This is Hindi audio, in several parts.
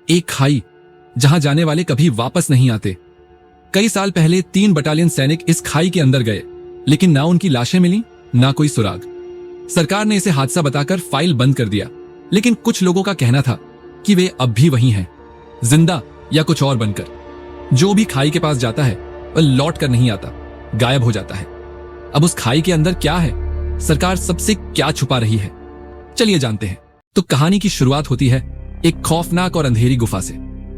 एक खाई जहां जाने वाले कभी वापस नहीं आते। कई साल पहले 3 बटालियन सैनिक इस खाई के अंदर गए, लेकिन ना उनकी लाशें मिली, ना कोई सुराग। सरकार ने इसे हादसा बताकर फाइल बंद कर दिया, लेकिन कुछ लोगों का कहना था कि वे अब भी वहीं हैं, जिंदा या कुछ और बनकर। जो भी खाई के पास जाता है वह लौट कर नहीं आता, गायब हो जाता है। अब उस खाई के अंदर क्या है, सरकार सबसे क्या छुपा रही है, चलिए जानते हैं। तो कहानी की शुरुआत होती है एक खौफनाक और अंधेरी गुफा से,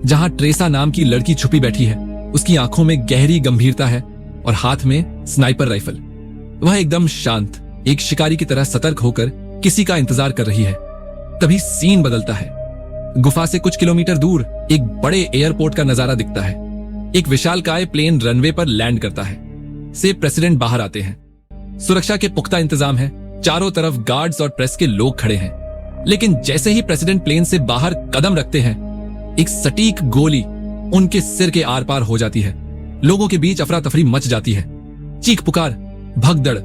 जहां ट्रेसा नाम की लड़की छुपी बैठी है। उसकी आंखों में गहरी गंभीरता है और हाथ में स्नाइपर राइफल। वह एकदम शांत, एक शिकारी की तरह सतर्क होकर किसी का इंतजार कर रही है। तभी सीन बदलता है। गुफा से कुछ किलोमीटर दूर एक बड़े एयरपोर्ट का नजारा दिखता है। एक विशालकाय प्लेन रनवे पर लैंड करता है। से प्रेसिडेंट बाहर आते हैं। सुरक्षा के पुख्ता इंतजाम है, चारों तरफ गार्ड्स और प्रेस के लोग खड़े हैं। लेकिन जैसे ही प्रेसिडेंट प्लेन से बाहर कदम रखते हैं, एक सटीक गोली उनके सिर के आर पार हो जाती है। लोगों के बीच अफरा तफरी मच जाती है, चीख पुकार, भगदड़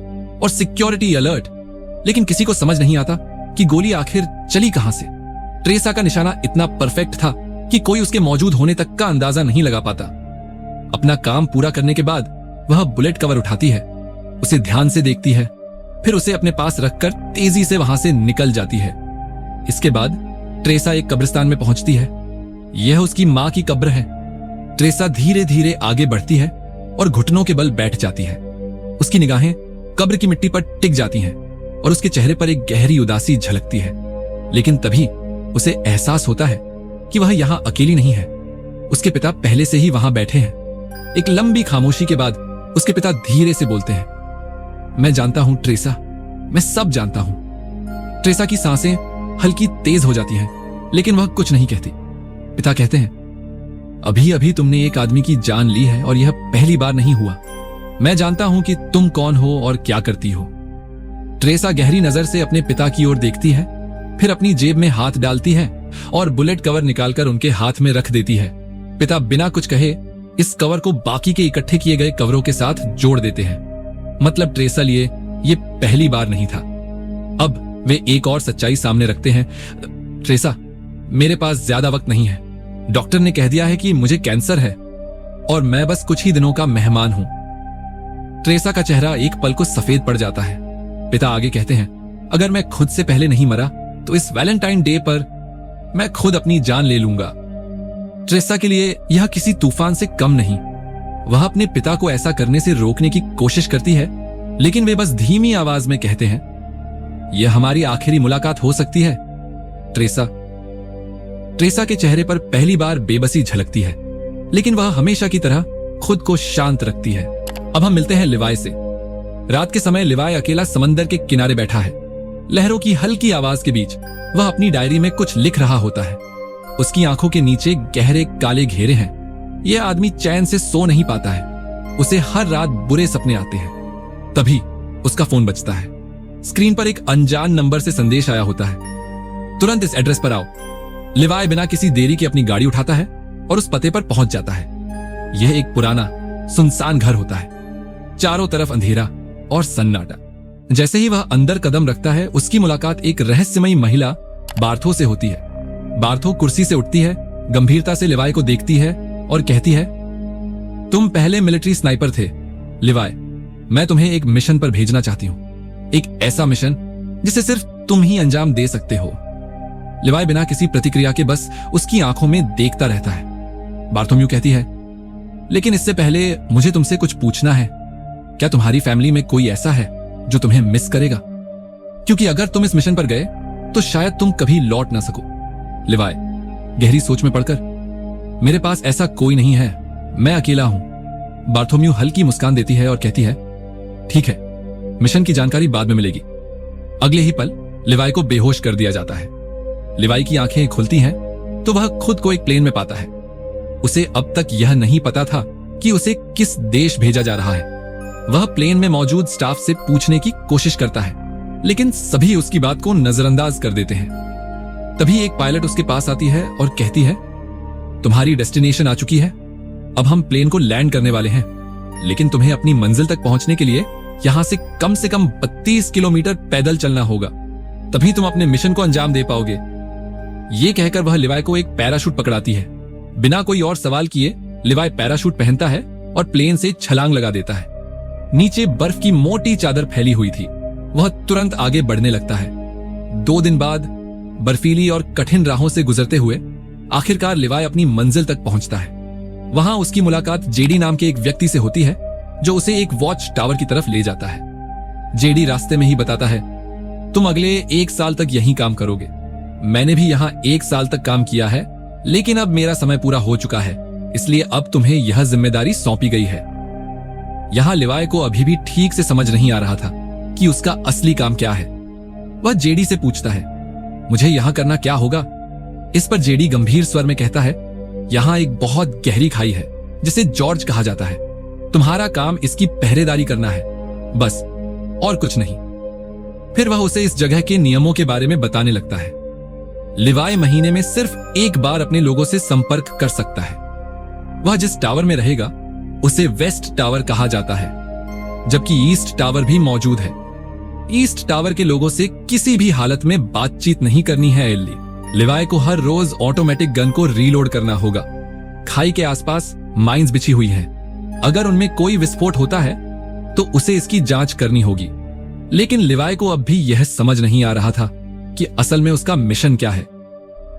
और सिक्योरिटी अलर्ट। लेकिन किसी को समझ नहीं आता कि गोली आखिर चली कहां से। ट्रेसा का निशाना इतना परफेक्ट था कि कोई उसके मौजूद होने तक का अंदाजा नहीं लगा पाता। अपना काम पूरा करने के बाद वह बुलेट कवर उठाती है, उसे ध्यान से देखती है, फिर उसे अपने पास रखकर तेजी से वहां से निकल जाती है। इसके बाद ट्रेसा एक कब्रिस्तान में पहुंचती है। यह उसकी मां की कब्र है। ट्रेसा धीरे धीरे आगे बढ़ती है और घुटनों के बल बैठ जाती है। उसकी निगाहें कब्र की मिट्टी पर टिक जाती हैं और उसके चेहरे पर एक गहरी उदासी झलकती है। लेकिन तभी उसे एहसास होता है कि वह यहां अकेली नहीं है। उसके पिता पहले से ही वहां बैठे हैं। एक लंबी खामोशी के बाद उसके पिता धीरे से बोलते हैं, मैं जानता हूं ट्रेसा, मैं सब जानता हूं। ट्रेसा की सांसें हल्की तेज हो जाती हैं, लेकिन वह कुछ नहीं कहती। पिता कहते हैं, अभी अभी तुमने एक आदमी की जान ली है और यह पहली बार नहीं हुआ। मैं जानता हूं कि तुम कौन हो और क्या करती हो। ट्रेसा गहरी नजर से अपने पिता की ओर देखती है, फिर अपनी जेब में हाथ डालती है और बुलेट कवर निकालकर उनके हाथ में रख देती है। पिता बिना कुछ कहे इस कवर को बाकी के इकट्ठे किए गए कवरों के साथ जोड़ देते हैं। मतलब ट्रेसा लिए ये पहली बार नहीं था। अब वे एक और सच्चाई सामने रखते हैं, ट्रेसा, मेरे पास ज्यादा वक्त नहीं है। डॉक्टर ने कह दिया है कि मुझे कैंसर है और मैं बस कुछ ही दिनों का मेहमान हूं। ट्रेसा का चेहरा एक पल को सफेद पड़ जाता है। पिता आगे कहते हैं, अगर मैं खुद से पहले नहीं मरा तो इस वैलेंटाइन डे पर मैं खुद अपनी जान ले लूंगा। ट्रेसा के लिए यह किसी तूफान से कम नहीं। वह अपने पिता को ऐसा करने से रोकने की कोशिश करती है, लेकिन वे बस धीमी आवाज में कहते हैं, यह हमारी आखिरी मुलाकात हो सकती है ट्रेसा। ट्रेसा के चेहरे पर पहली बार बेबसी झलकती है, लेकिन वह हमेशा की तरह खुद को शांत रखती है। अब हम मिलते हैं लिवाय से। रात के समय लिवाय अकेला समंदर के किनारे बैठा है। लहरों की हल्की आवाज के बीच वह अपनी डायरी में कुछ लिख रहा होता है। उसकी आंखों के नीचे गहरे काले घेरे हैं। यह आदमी चैन से सो नहीं पाता है। उसे हर रात बुरे सपने आते हैं। तभी उसका फोन बजता है। स्क्रीन पर एक अनजान नंबर से संदेश आया होता है, तुरंत इस एड्रेस पर आओ। लिवाय बिना किसी देरी के अपनी गाड़ी उठाता है और उस पते पर पहुंच जाता है। यह एक पुराना सुनसान घर होता है, चारों तरफ अंधेरा और सन्नाटा। जैसे ही वह अंदर कदम रखता है, उसकी मुलाकात एक रहस्यमयी महिला बार्थो से होती है। बार्थो कुर्सी से उठती है, गंभीरता से लिवाय को देखती है और कहती है, तुम पहले मिलिट्री स्नाइपर थे लिवाय। मैं तुम्हें एक मिशन पर भेजना चाहती हूं, एक ऐसा मिशन जिसे सिर्फ तुम ही अंजाम दे सकते हो। लिवाय बिना किसी प्रतिक्रिया के बस उसकी आंखों में देखता रहता है। बार्थोम्यू कहती है, लेकिन इससे पहले मुझे तुमसे कुछ पूछना है। क्या तुम्हारी फैमिली में कोई ऐसा है जो तुम्हें मिस करेगा? क्योंकि अगर तुम इस मिशन पर गए तो शायद तुम कभी लौट ना सको। लिवाय गहरी सोच में पड़कर, मेरे पास ऐसा कोई नहीं है, मैं अकेला हूं। बार्थोम्यू हल्की मुस्कान देती है और कहती है, ठीक है, मिशन की जानकारी बाद में मिलेगी। अगले ही पल लिवाय को बेहोश कर दिया जाता है। लिवाय की आंखें खुलती हैं तो वह खुद को एक प्लेन में पाता है। उसे अब तक यह नहीं पता था कि उसे किस देश भेजा जा रहा है। वह प्लेन में मौजूद स्टाफ से पूछने की कोशिश करता है, लेकिन सभी उसकी बात को नजरअंदाज कर देते हैं। तभी एक पायलट उसके पास आती है और कहती है, तुम्हारी डेस्टिनेशन आ चुकी है, अब हम प्लेन को लैंड करने वाले हैं, लेकिन तुम्हें अपनी मंजिल तक पहुंचने के लिए यहां से कम 32 किलोमीटर पैदल चलना होगा, तभी तुम अपने मिशन को अंजाम दे पाओगे। ये कहकर वह लिवाय को एक पैराशूट पकड़ाती है। बिना कोई और सवाल किए लिवाय पैराशूट पहनता है और प्लेन से छलांग लगा देता है। नीचे बर्फ की मोटी चादर फैली हुई थी। वह तुरंत आगे बढ़ने लगता है। 2 दिन बाद बर्फीली और कठिन राहों से गुजरते हुए आखिरकार लिवाय अपनी मंजिल तक पहुंचता है। वहां उसकी मुलाकात जेडी नाम के एक व्यक्ति से होती है जो उसे एक वॉच टावर की तरफ ले जाता है। जेडी रास्ते में ही बताता है, तुम अगले 1 साल तक यहीं काम करोगे। मैंने भी यहां 1 साल तक काम किया है, लेकिन अब मेरा समय पूरा हो चुका है, इसलिए अब तुम्हें यह जिम्मेदारी सौंपी गई है। यहां लिवाय को अभी भी ठीक से समझ नहीं आ रहा था कि उसका असली काम क्या है। वह जेडी से पूछता है, मुझे यहां करना क्या होगा? इस पर जेडी गंभीर स्वर में कहता है, यहां एक बहुत गहरी खाई है जिसे जॉर्ज कहा जाता है। तुम्हारा काम इसकी पहरेदारी करना है, बस, और कुछ नहीं। फिर वह उसे इस जगह के नियमों के बारे में बताने लगता है। लिवाय महीने में सिर्फ 1 बार अपने लोगों से संपर्क कर सकता है। वह जिस टावर में रहेगा उसे वेस्ट टावर कहा जाता है, जबकि ईस्ट टावर भी मौजूद है। ईस्ट टावर के लोगों से किसी भी हालत में बातचीत नहीं करनी है। एल्ली लिवाय को हर रोज ऑटोमेटिक गन को रीलोड करना होगा। खाई के आसपास माइंस बिछी हुई हैं। अगर उनमें कोई विस्फोट होता है तो उसे इसकी जांच करनी होगी। लेकिन लिवाय को अब भी यह समझ नहीं आ रहा था कि असल में उसका मिशन क्या है।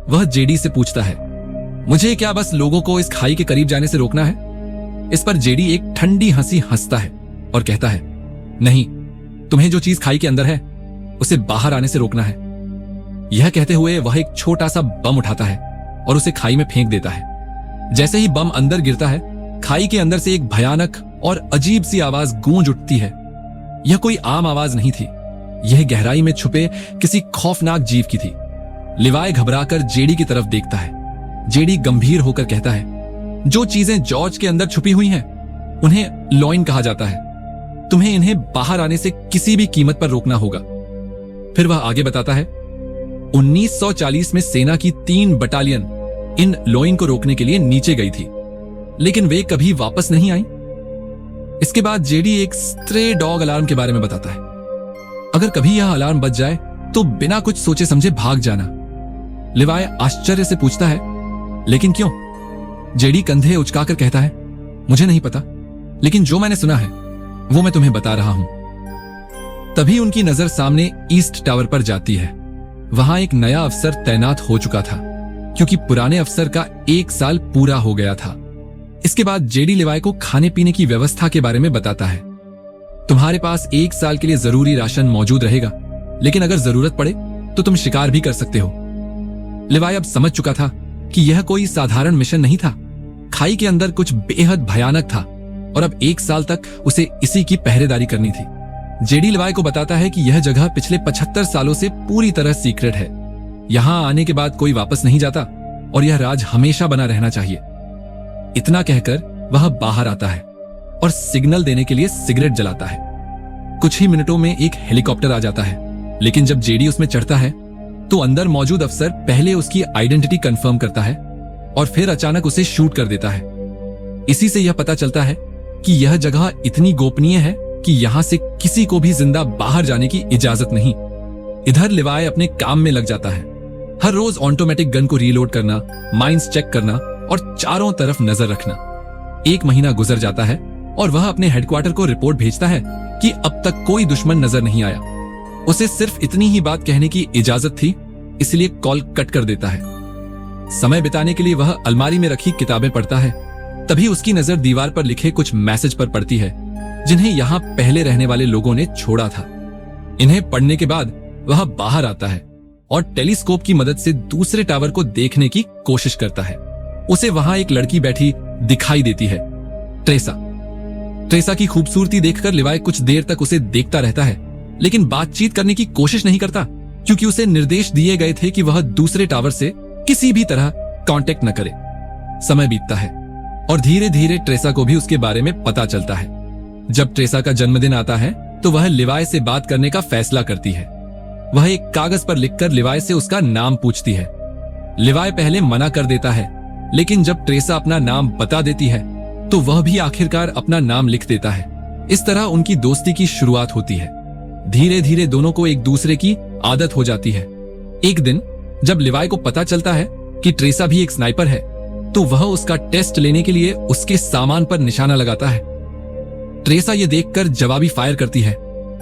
वह जेडी से पूछता है, मुझे क्या बस लोगों को इस खाई के करीब जाने से रोकना है? इस पर जेडी एक ठंडी हंसी हंसता है और कहता है, नहीं, तुम्हें जो चीज खाई के अंदर है उसे बाहर आने से रोकना है। यह कहते हुए वह एक छोटा सा बम उठाता है और उसे खाई में फेंक देता है। जैसे ही बम अंदर गिरता है, खाई के अंदर से एक भयानक और अजीब सी आवाज गूंज उठती है। यह कोई आम आवाज नहीं थी, यह गहराई में छुपे किसी खौफनाक जीव की थी। लिवाय घबराकर जेडी की तरफ देखता है। जेडी गंभीर होकर कहता है, जो चीजें जॉर्ज के अंदर छुपी हुई हैं, उन्हें लॉइन कहा जाता है। तुम्हें इन्हें बाहर आने से किसी भी कीमत पर रोकना होगा। फिर वह आगे बताता है, 1940 में सेना की 3 बटालियन इन लॉइन को रोकने के लिए नीचे गई थी, लेकिन वे कभी वापस नहीं आई। इसके बाद जेडी एक स्ट्रे डॉग अलार्म के बारे में बताता है। अगर कभी यह अलार्म बज जाए तो बिना कुछ सोचे समझे भाग जाना। लिवाय आश्चर्य से पूछता है, लेकिन क्यों? जेडी कंधे उचकाकर कहता है, मुझे नहीं पता, लेकिन जो मैंने सुना है वो मैं तुम्हें बता रहा हूं। तभी उनकी नजर सामने ईस्ट टावर पर जाती है। वहां एक नया अफसर तैनात हो चुका था, क्योंकि पुराने अफसर का 1 साल पूरा हो गया था। इसके बाद जेडी लिवाय को खाने पीने की व्यवस्था के बारे में बताता है। तुम्हारे पास 1 साल के लिए जरूरी राशन मौजूद रहेगा, लेकिन अगर जरूरत पड़े तो तुम शिकार भी कर सकते हो। लिवाय अब समझ चुका था कि यह कोई साधारण मिशन नहीं था। खाई के अंदर कुछ बेहद भयानक था और अब 1 साल तक उसे इसी की पहरेदारी करनी थी। जेडी लिवाय को बताता है कि यह जगह पिछले 75 सालों से पूरी तरह सीक्रेट है। यहां आने के बाद कोई वापस नहीं जाता और यह राज हमेशा बना रहना चाहिए। इतना कहकर वह बाहर आता है और सिग्नल देने के लिए सिगरेट जलाता है। कुछ ही मिनटों में एक हेलीकॉप्टर आ जाता है, लेकिन जब जेडी उसमें चढ़ता है तो अंदर मौजूद अफसर पहले उसकी आइडेंटिटी कंफर्म करता है और फिर अचानक उसे शूट कर देता है। इसी से यह पता चलता है कि यह जगह इतनी गोपनीय है कि यहां से किसी को भी जिंदा बाहर जाने की इजाजत नहीं। इधर लिवाय अपने काम में लग जाता है। हर रोज ऑटोमेटिक गन को रीलोड करना, माइंस चेक करना और चारों तरफ नजर रखना। 1 महीना गुजर जाता है और वह अपने हेडक्वार्टर को रिपोर्ट भेजता है कि अब तक कोई दुश्मन नजर नहीं आया। उसे सिर्फ इतनी ही बात कहने की इजाजत थी, इसलिए कॉल कट कर देता है। समय बिताने के लिए वह अलमारी में रखी किताबें पढ़ता है। तभी उसकी नजर दीवार पर लिखे कुछ मैसेज पर पड़ती है, जिन्हें यहां पहले रहने वाले लोगों ने छोड़ा था। इन्हें पढ़ने के बाद वह बाहर आता है और टेलीस्कोप की मदद से दूसरे टावर को देखने की कोशिश करता है। उसे वहां एक लड़की बैठी दिखाई देती है, ट्रेसा। ट्रेसा की खूबसूरती देखकर लिवाय कुछ देर तक उसे देखता रहता है, लेकिन बातचीत करने की कोशिश नहीं करता, क्योंकि उसे निर्देश दिए गए थे कि वह दूसरे टावर से किसी भी तरह कांटेक्ट न करे। समय बीतता है और धीरे धीरे ट्रेसा को भी उसके बारे में पता चलता है। जब ट्रेसा का जन्मदिन आता है तो वह लिवाय से बात करने का फैसला करती है। वह एक कागज पर लिखकर लिवाय से उसका नाम पूछती है। लिवाय पहले मना कर देता है, लेकिन जब ट्रेसा अपना नाम बता देती है तो वह भी आखिरकार अपना नाम लिख देता है। इस तरह उनकी दोस्ती की शुरुआत होती है। धीरे धीरे दोनों को एक दूसरे की आदत हो जाती है। एक दिन जब लिवाय को पता चलता है कि ट्रेसा भी एक स्नाइपर है, तो वह उसका टेस्ट लेने के लिए उसके सामान पर निशाना लगाता है। ट्रेसा ये देखकर जवाबी फायर करती है,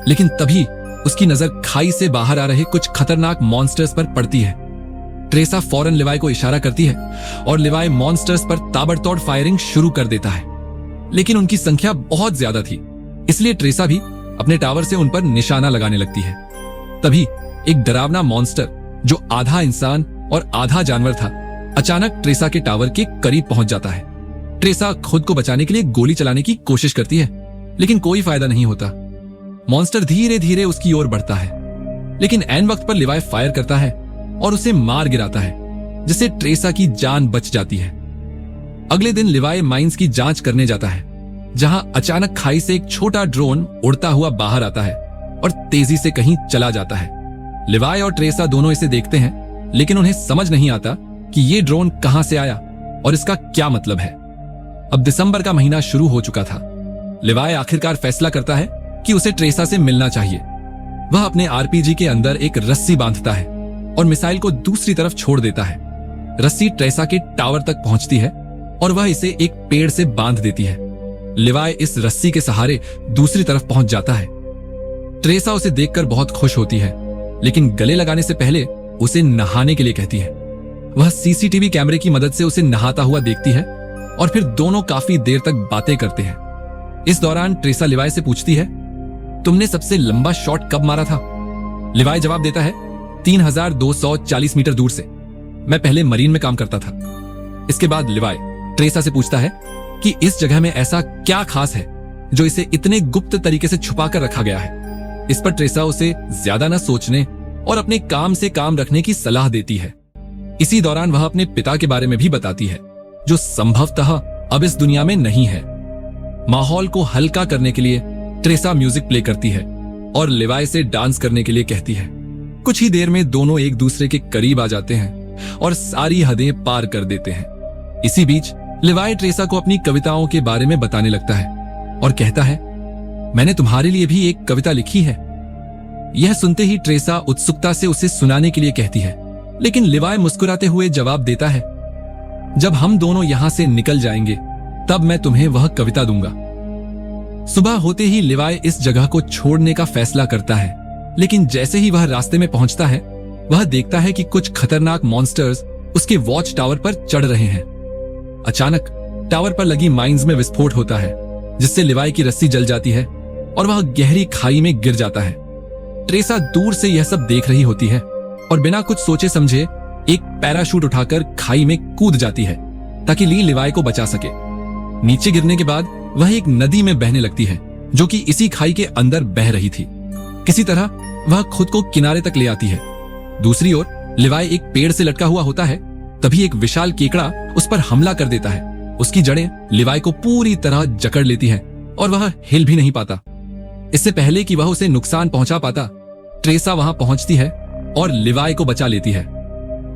लेकिन तभी उसकी नजर खाई से बाहर आ रहे कुछ खतरनाक मॉन्स्टर्स पर पड़ती है। ट्रेसा फौरन लिवाय को इशारा करती है और लिवाय मॉन्स्टर्स पर ताबड़तोड़ फायरिंग शुरू कर देता है, लेकिन उनकी संख्या बहुत ज्यादा थी, इसलिए ट्रेसा भी अपने टावर से उन पर निशाना लगाने लगती है। तभी एक डरावना मॉन्स्टर जो आधा इंसान और आधा जानवर था, अचानक ट्रेसा के टावर के करीब पहुंच जाता है। ट्रेसा खुद को बचाने के लिए गोली चलाने की कोशिश करती है, लेकिन कोई फायदा नहीं होता। मॉन्स्टर धीरे धीरे उसकी ओर बढ़ता है, लेकिन ऐन वक्त पर लिवाय फायर करता है और उसे मार गिराता है, जिससे ट्रेसा की जान बच जाती है। अगले दिन लिवाय माइंस की जांच करने जाता है, जहां अचानक खाई से एक छोटा ड्रोन उड़ता हुआ बाहर आता है और तेजी से कहीं चला जाता है। लिवाय और ट्रेसा दोनों इसे देखते हैं, लेकिन उन्हें समझ नहीं आता कि ये ड्रोन कहां से आया और इसका क्या मतलब है। अब दिसंबर का महीना शुरू हो चुका था। लिवाय आखिरकार फैसला करता है कि उसे ट्रेसा से मिलना चाहिए। वह अपने आरपीजी के अंदर एक रस्सी बांधता है और मिसाइल को दूसरी तरफ छोड़ देता है। रस्सी ट्रेसा के टावर तक पहुंचती है और वह इसे एक पेड़ से बांध देती है। लिवाय इस रस्सी के सहारे दूसरी तरफ पहुंच जाता है। ट्रेसा उसे देखकर बहुत खुश होती है, लेकिन गले लगाने से पहले उसे नहाने के लिए कहती है। वह सीसीटीवी कैमरे की मदद से उसे नहाता हुआ देखती है और फिर दोनों काफी देर तक बातें करते हैं। इस दौरान ट्रेसा लिवाय से पूछती है, तुमने सबसे लंबा शॉट कब मारा था? लिवाय जवाब देता है, 3240 मीटर दूर से। मैं पहले मरीन में काम करता था। इसके बाद लिवाय ट्रेसा से पूछता है कि इस जगह में ऐसा क्या खास है जो इसे इतने गुप्त तरीके से छुपा कर रखा गया है। इस पर ट्रेसा उसे ज्यादा न सोचने और अपने काम से काम रखने की सलाह देती है। इसी दौरान वह अपने पिता के बारे में भी बताती है, जो संभवतः अब इस दुनिया में नहीं है। माहौल को हल्का करने के लिए ट्रेसा म्यूजिक प्ले करती है और लिवाय से डांस करने के लिए कहती है। कुछ ही देर में दोनों एक दूसरे के करीब आ जाते हैं और सारी हदें पार कर देते हैं। इसी बीच लिवाय ट्रेसा को अपनी कविताओं के बारे में बताने लगता है और कहता है, मैंने तुम्हारे लिए भी एक कविता लिखी है। यह सुनते ही ट्रेसा उत्सुकता से उसे सुनाने के लिए कहती है, लेकिन लिवाय मुस्कुराते हुए जवाब देता है, जब हम दोनों यहां से निकल जाएंगे तब मैं तुम्हें वह कविता दूंगा। सुबह होते ही लिवाय इस जगह को छोड़ने का फैसला करता है, लेकिन जैसे ही वह रास्ते में पहुंचता है, वह देखता है कि कुछ खतरनाक मॉन्स्टर्स उसके वॉच टावर पर चढ़ रहे हैं। अचानक टावर पर लगी माइंस में विस्फोट होता है, जिससे लिवाय की रस्सी जल जाती है और वह गहरी खाई में गिर जाता है। ट्रेसा दूर से यह सब देख रही होती है और बिना कुछ सोचे समझे एक पैराशूट उठाकर खाई में कूद जाती है ताकि ली लिवाय को बचा सके। नीचे गिरने के बाद वह एक नदी में बहने लगती है, जो कि इसी खाई के अंदर बह रही थी। किसी तरह वह खुद को किनारे तक ले आती है। दूसरी ओर लिवाय एक पेड़ से लटका हुआ होता है, तभी एक विशाल केकड़ा उस पर हमला कर देता है। उसकी जड़ें लिवाय को पूरी तरह जकड़ लेती हैं और वह हिल भी नहीं पाता। इससे पहले कि वह उसे नुकसान पहुंचा पाता, ट्रेसा वहां पहुंचती है और लिवाय को बचा लेती है।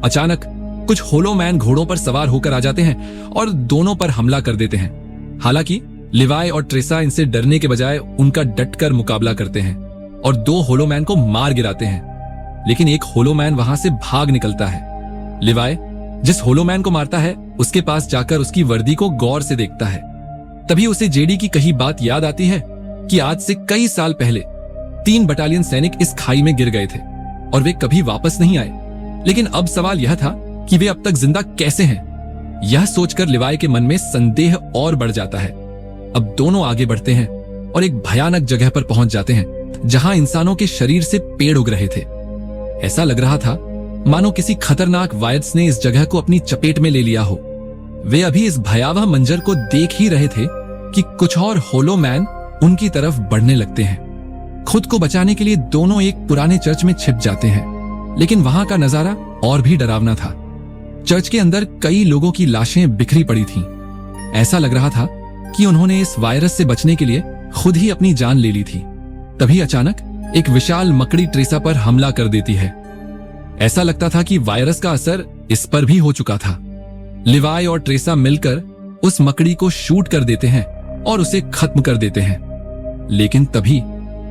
अचानक कुछ होलो मैन घोड़ों पर सवार होकर आ जाते हैं और दोनों पर हमला कर देते हैं। हालांकि लिवाय और ट्रेसा इनसे डरने के बजाय उनका डटकर मुकाबला करते हैं और दो होलो मैन को मार गिराते हैं, लेकिन एक होलो मैन वहां से भाग निकलता है। लिवाय जिस होलो मैन को मारता है, उसके पास जाकर उसकी वर्दी को गौर से देखता है। तभी उसे जेडी की कही बात याद आती है कि आज से कई साल पहले 3 बटालियन सैनिक इस खाई में गिर गए थे और वे कभी वापस नहीं आए। लेकिन अब सवाल यह था कि वे अब तक जिंदा कैसे हैं। यह सोचकर लिवाय के मन में संदेह और बढ़ जाता है। अब दोनों आगे बढ़ते हैं और एक भयानक जगह पर पहुंच जाते हैं, जहां इंसानों के शरीर से पेड़ उग रहे थे। ऐसा लग रहा था मानो किसी खतरनाक वायरस ने इस जगह को अपनी चपेट में ले लिया हो। वे अभी इस भयावह मंजर को देख ही रहे थे कि कुछ और होलो मैन उनकी तरफ बढ़ने लगते हैं। खुद को बचाने के लिए दोनों एक पुराने चर्च में छिप जाते हैं, लेकिन वहां का नजारा और भी डरावना था। चर्च के अंदर कई लोगों की लाशें बिखरी पड़ी थीं। ऐसा लग रहा था कि उन्होंने इस वायरस से बचने के लिए खुद ही अपनी जान ले ली थी। तभी अचानक एक विशाल मकड़ी ट्रेसा पर हमला कर देती है। ऐसा लगता था कि वायरस का असर इस पर भी हो चुका था। लिवाय और ट्रेसा मिलकर उस मकड़ी को शूट कर देते हैं और उसे खत्म कर देते हैं। लेकिन तभी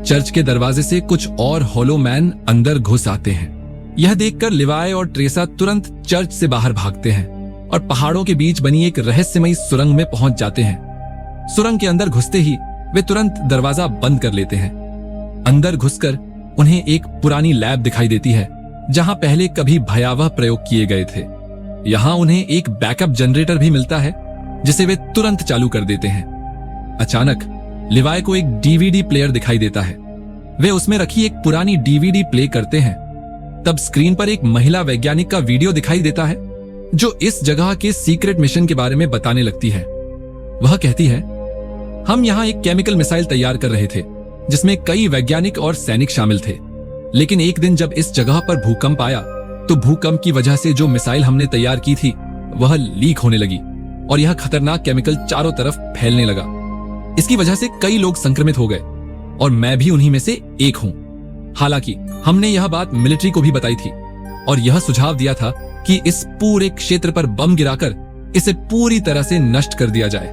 चर्च के दरवाजे से कुछ और होलो मैन अंदर घुस आते हैं। यह देखकर लिवाय और ट्रेसा तुरंत चर्च से बाहर भागते हैं और पहाड़ों के बीच बनी एक रहस्यमयी सुरंग में पहुंच जाते हैं। सुरंग के अंदर घुसते ही वे तुरंत दरवाजा बंद कर लेते हैं। अंदर घुसकर उन्हें एक पुरानी लैब दिखाई देती है जहां पहले कभी भयावह प्रयोग किए गए थे। यहां उन्हें एक बैकअप जनरेटर भी मिलता है जिसे वे तुरंत चालू कर देते हैं। अचानक लिवाय को एक डीवीडी प्लेयर दिखाई देता है। वे उसमें रखी एक पुरानी डीवीडी प्ले करते हैं। तब स्क्रीन पर एक महिला वैज्ञानिक का वीडियो दिखाई देता है जो इस जगह के सीक्रेट मिशन के बारे में बताने लगती है। वह कहती है, हम यहां एक केमिकल मिसाइल तैयार कर रहे थे जिसमें कई वैज्ञानिक और सैनिक शामिल थे, लेकिन एक दिन जब इस जगह पर भूकंप आया तो भूकंप की वजह से जो मिसाइल हमने तैयार की थी वह लीक होने लगी और यह खतरनाक केमिकल चारों तरफ फैलने लगा। इसकी वजह से कई लोग संक्रमित हो गए और मैं भी उन्हीं में से एक हूं। हालांकि हमने यह बात मिलिट्री को भी बताई थी और यह सुझाव दिया था कि इस पूरे क्षेत्र पर बम गिराकर इसे पूरी तरह से नष्ट कर दिया जाए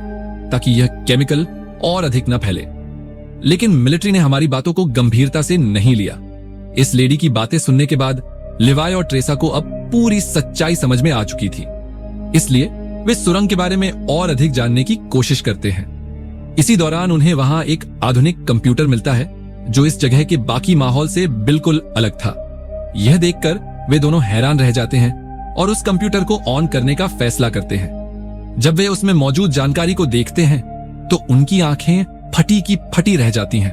ताकि यह केमिकल और अधिक न फैले। लेकिन मिलिट्री ने हमारी बातों को गंभीरता से नहीं लिया। इस लेडी की बातें सुनने के बाद लिवाय और ट्रेसा को अब पूरी सच्चाई समझ में आ चुकी थी, इसलिए वे सुरंग के बारे में और अधिक जानने की कोशिश करते हैं। इसी दौरान उन्हें वहां एक आधुनिक कंप्यूटर मिलता है जो इस जगह के बाकी माहौल से बिल्कुल अलग था। यह देखकर वे दोनों हैरान रह जाते हैं और उस कंप्यूटर को ऑन करने का फैसला करते हैं। जब वे उसमें मौजूद जानकारी को देखते हैं तो उनकी आंखें फटी की फटी रह जाती हैं।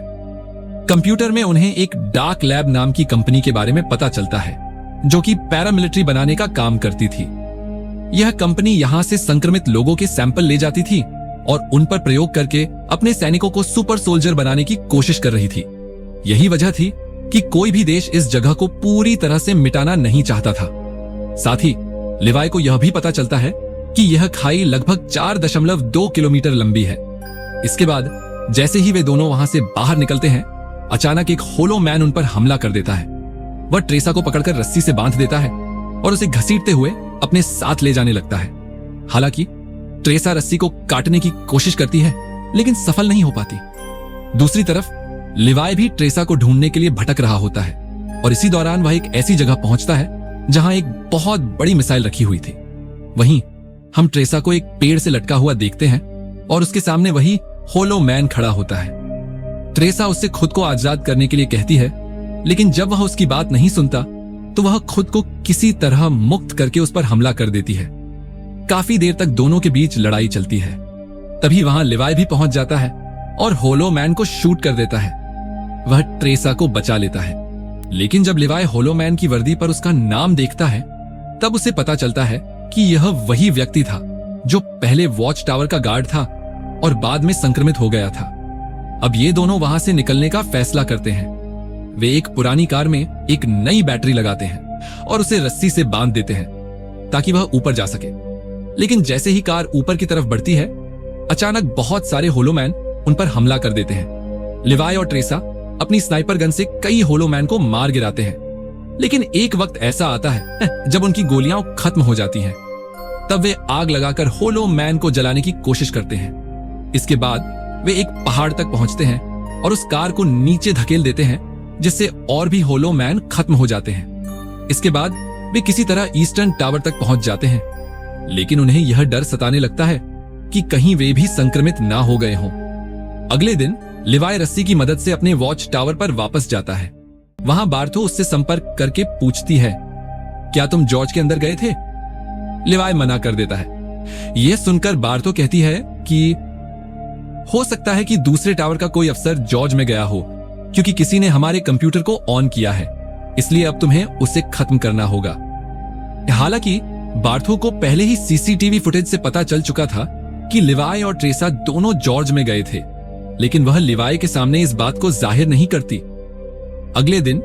कंप्यूटर में उन्हें एक डार्क लैब नाम की कंपनी के बारे में पता चलता है जो कि पैरामिलिट्री बनाने का काम करती थी। यह कंपनी यहां से संक्रमित लोगों के सैंपल ले जाती थी और उन पर प्रयोग करके अपने सैनिकों को सुपर सोल्जर बनाने की कोशिश कर रही थी। यही वजह थी कि कोई भी देश इस जगह को पूरी तरह से मिटाना नहीं चाहता था। साथ ही लिवाय को यह भी पता चलता है कि यह खाई लगभग 4.2 किलोमीटर लंबी है। इसके बाद जैसे ही वे दोनों वहां से बाहर निकलते हैं, अचानक एक होलो मैन उन पर हमला कर देता है। वह ट्रेसा को पकड़कर रस्सी से बांध देता है और उसे घसीटते हुए अपने साथ ले जाने लगता है। हालांकि ट्रेसा रस्सी को काटने की कोशिश करती है लेकिन सफल नहीं हो पाती। दूसरी तरफ लिवाय भी ट्रेसा को ढूंढने के लिए भटक रहा होता है और इसी दौरान वह एक ऐसी जगह पहुंचता है जहां एक बहुत बड़ी मिसाइल रखी हुई थी। वहीं हम ट्रेसा को एक पेड़ से लटका हुआ देखते हैं और उसके सामने वही होलो मैन खड़ा होता है। ट्रेसा उससे खुद को आजाद करने के लिए कहती है, लेकिन जब वह उसकी बात नहीं सुनता तो वह खुद को किसी तरह मुक्त करके उस पर हमला कर देती है। काफी देर तक दोनों के बीच लड़ाई चलती है। तभी वहां लिवाय भी पहुंच जाता है और होलो मैन को शूट कर देता है। वह ट्रेसा को बचा लेता है, लेकिन जब लिवाय होलो मैन की वर्दी पर उसका नाम देखता है तब उसे पता चलता है कि यह वही व्यक्ति था जो पहले वॉच टावर का गार्ड था और बाद में संक्रमित हो गया था। अब ये दोनों वहां से निकलने का फैसला करते हैं। वे एक पुरानी कार में एक नई बैटरी लगाते हैं और उसे रस्सी से बांध देते हैं ताकि वह ऊपर जा सके। लेकिन जैसे ही कार ऊपर की तरफ बढ़ती है, अचानक बहुत सारे होलोमैन उन पर हमला कर देते हैं। लिवाय और ट्रेसा अपनी स्नाइपर गन से कई होलोमैन को मार गिराते हैं, लेकिन एक वक्त ऐसा आता है जब उनकी गोलियां खत्म हो जाती हैं। तब वे आग लगाकर होलोमैन को जलाने की कोशिश करते हैं। इसके बाद वे एक पहाड़ तक पहुंचते हैं और उस कार को नीचे धकेल देते हैं, जिससे और भी होलोमैन खत्म हो जाते हैं। इसके बाद वे किसी तरह ईस्टर्न टावर तक पहुंच जाते हैं, लेकिन उन्हें यह डर सताने लगता है कि कहीं वे भी संक्रमित ना हो गए हों। अगले दिन लिवाय रस्सी की मदद से अपने वॉच टावर पर वापस जाता है। वहां बार्थो उससे संपर्क करके पूछती है, क्या तुम जॉर्ज के अंदर गए थे? लिवाय मना कर देता है। यह सुनकर बार्थो कहती है कि हो सकता है कि दूसरे टावर का कोई अफसर जॉर्ज में गया हो, क्योंकि किसी ने हमारे कंप्यूटर को ऑन किया है, इसलिए अब तुम्हें उसे खत्म करना होगा। हालांकि बार्थो को पहले ही सीसीटीवी फुटेज से पता चल चुका था कि लिवाय और ट्रेसा दोनों जॉर्ज में गए थे, लेकिन वह लिवाय के सामने इस बात को जाहिर नहीं करती। अगले दिन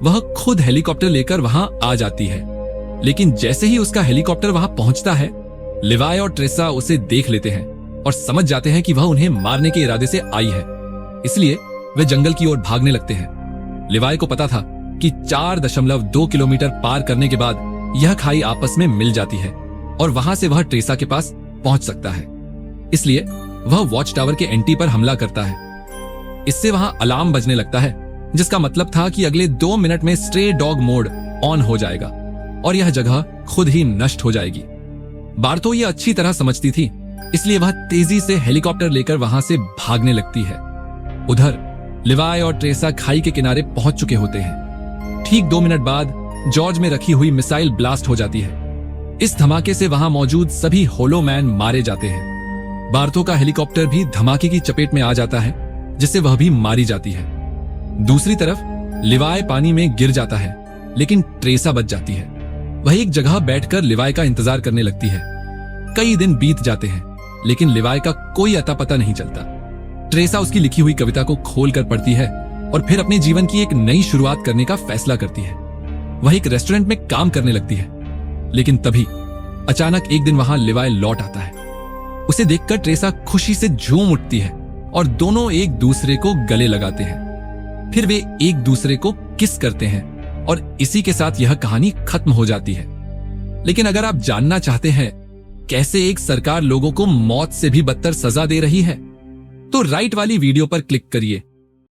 वह खुद हेलीकॉप्टर लेकर वहां आ जाती है, लेकिन जैसे ही उसका हेलीकॉप्टर वहां पहुंचता है, लिवाय और ट्रेसा उसे देख लेते हैं और समझ जाते हैं कि वह उन्हें मारने के इरादे से आई है, इसलिए वे जंगल की ओर भागने लगते हैं। लिवाय को पता था कि 4.2 किलोमीटर पार करने के बाद यह खाई आपस में मिल जाती है और वहां से वह ट्रेसा के पास पहुंच सकता है, इसलिए वह वॉच टावर के एंटी पर हमला करता है। इससे वहां अलार्म बजने लगता है, जिसका मतलब था कि अगले 2 मिनट में स्ट्रे डॉग मोड ऑन हो जाएगा और यह जगह खुद ही नष्ट हो जाएगी। बार्थो ये अच्छी तरह समझती थी, इसलिए वह तेजी से हेलीकॉप्टर लेकर वहां से भागने लगती है। उधर लिवाय और ट्रेसा खाई के किनारे पहुंच चुके होते हैं। ठीक 2 मिनट बाद जॉर्ज में रखी हुई मिसाइल ब्लास्ट हो जाती है। इस धमाके से वहां मौजूद सभी होलो मैन मारे जाते हैं। बार्थो का हेलीकॉप्टर भी धमाके की चपेट में आ जाता है, जिससे वह भी मारी जाती है। दूसरी तरफ लिवाय पानी में गिर जाता है, लेकिन ट्रेसा बच जाती है। वह एक जगह बैठकर लिवाय का इंतजार करने लगती है। कई दिन बीत जाते हैं, लेकिन लिवाय का कोई अता पता नहीं चलता। ट्रेसा उसकी लिखी हुई कविता को खोलकर पढ़ती है और फिर अपने जीवन की एक नई शुरुआत करने का फैसला करती है। वह एक रेस्टोरेंट में काम करने लगती है, लेकिन तभी अचानक एक दिन वहां लिवाय लौट आता है। उसे देखकर ट्रेसा खुशी से झूम उठती है और दोनों एक दूसरे को गले लगाते हैं। फिर वे एक दूसरे को किस करते हैं और इसी के साथ यह कहानी खत्म हो जाती है। लेकिन अगर आप जानना चाहते हैं कैसे एक सरकार लोगों को मौत से भी बदतर सजा दे रही है, तो राइट वाली वीडियो पर क्लिक करिए